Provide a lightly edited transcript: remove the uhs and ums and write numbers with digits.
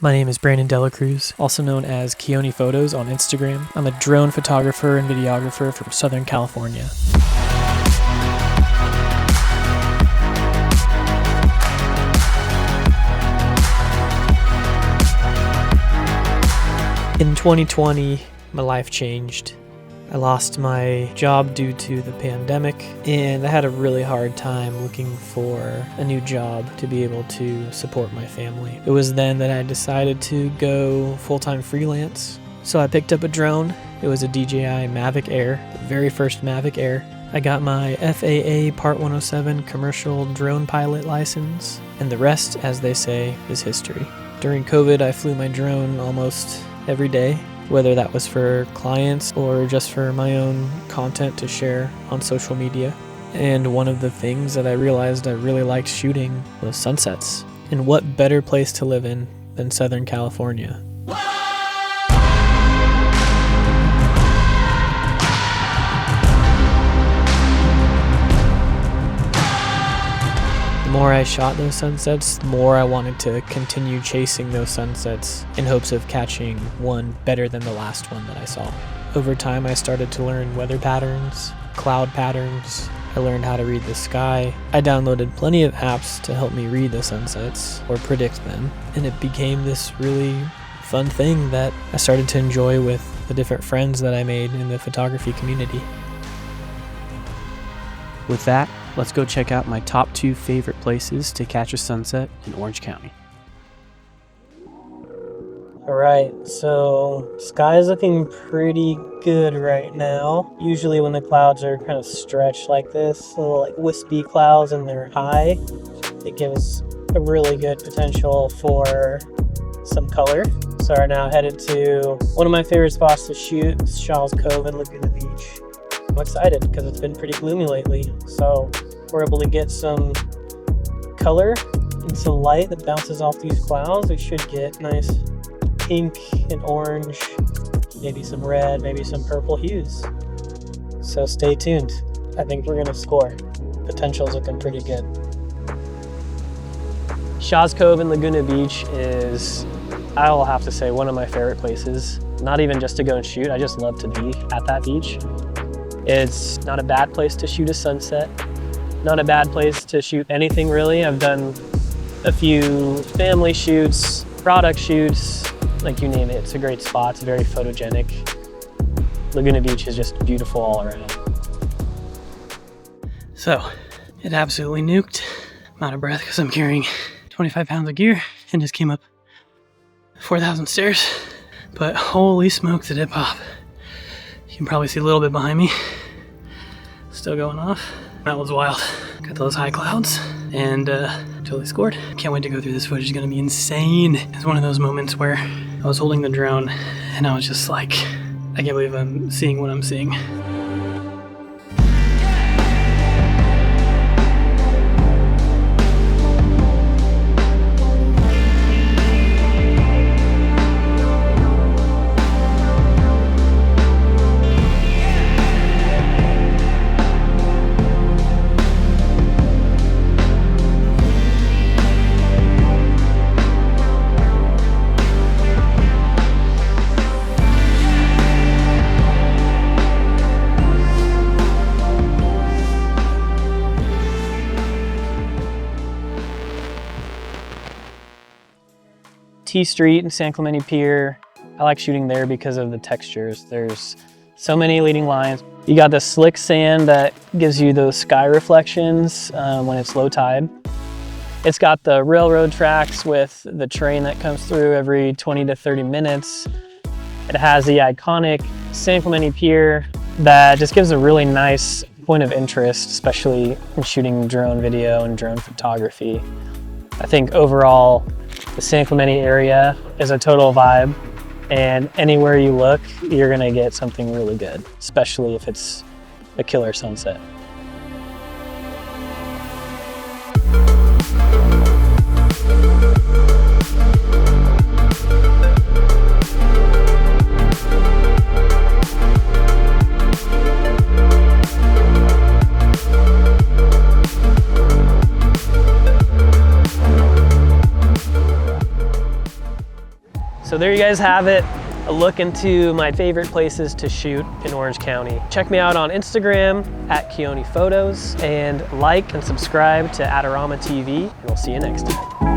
My name is Brandon Dela Cruz, also known as Keone Photos on Instagram. I'm a drone photographer and videographer from Southern California. In 2020, my life changed. I lost my job due to the pandemic, and I had a really hard time looking for a new job to be able to support my family. It was then that I decided to go full-time freelance. So I picked up a drone. It was a DJI Mavic Air, the very first Mavic Air. I got my FAA Part 107 commercial drone pilot license, and the rest, as they say, is history. During COVID, I flew my drone almost every day, whether that was for clients or just for my own content to share on social media. And one of the things that I realized I really liked shooting was sunsets. And what better place to live in than Southern California? The more I shot those sunsets, the more I wanted to continue chasing those sunsets in hopes of catching one better than the last one that I saw. Over time, I started to learn weather patterns, cloud patterns. I learned how to read the sky. I downloaded plenty of apps to help me read the sunsets or predict them, and it became this really fun thing that I started to enjoy with the different friends that I made in the photography community. With that, let's go check out my top 2 favorite places to catch a sunset in Orange County. All right, so sky's looking pretty good right now. Usually when the clouds are kind of stretched like this, little like wispy clouds and they're high, it gives a really good potential for some color. So right now headed to one of my favorite spots to shoot, Shaw's Cove in Laguna Beach. I'm excited because it's been pretty gloomy lately, so we're able to get some color and some light that bounces off these clouds. We should get nice pink and orange, maybe some red, maybe some purple hues. So stay tuned. I think we're gonna score. Potential's looking pretty good. Shaw's Cove in Laguna Beach is, I will have to say, one of my favorite places. Not even just to go and shoot, I just love to be at that beach. It's not a bad place to shoot a sunset, not a bad place to shoot anything really. I've done a few family shoots, product shoots, like you name it. It's a great spot, it's very photogenic. Laguna Beach is just beautiful all around. So, it absolutely nuked. I'm out of breath because I'm carrying 25 pounds of gear and just came up 4,000 stairs. But holy smokes, did it pop. You can probably see a little bit behind me. Still going off. That was wild. Got those high clouds and totally scored. Can't wait to go through this footage. It's gonna be insane. It's one of those moments where I was holding the drone and I was just like, I can't believe I'm seeing what I'm seeing. T Street and San Clemente Pier, I like shooting there because of the textures. There's so many leading lines. You got the slick sand that gives you those sky reflections when it's low tide. It's got the railroad tracks with the train that comes through every 20 to 30 minutes. It has the iconic San Clemente Pier that just gives a really nice point of interest, especially in shooting drone video and drone photography. I think overall, the San Clemente area is a total vibe, and anywhere you look, you're gonna get something really good, especially if it's a killer sunset. So there you guys have it. A look into my favorite places to shoot in Orange County. Check me out on Instagram at Keone Photos, and like and subscribe to Adorama TV, and we'll see you next time.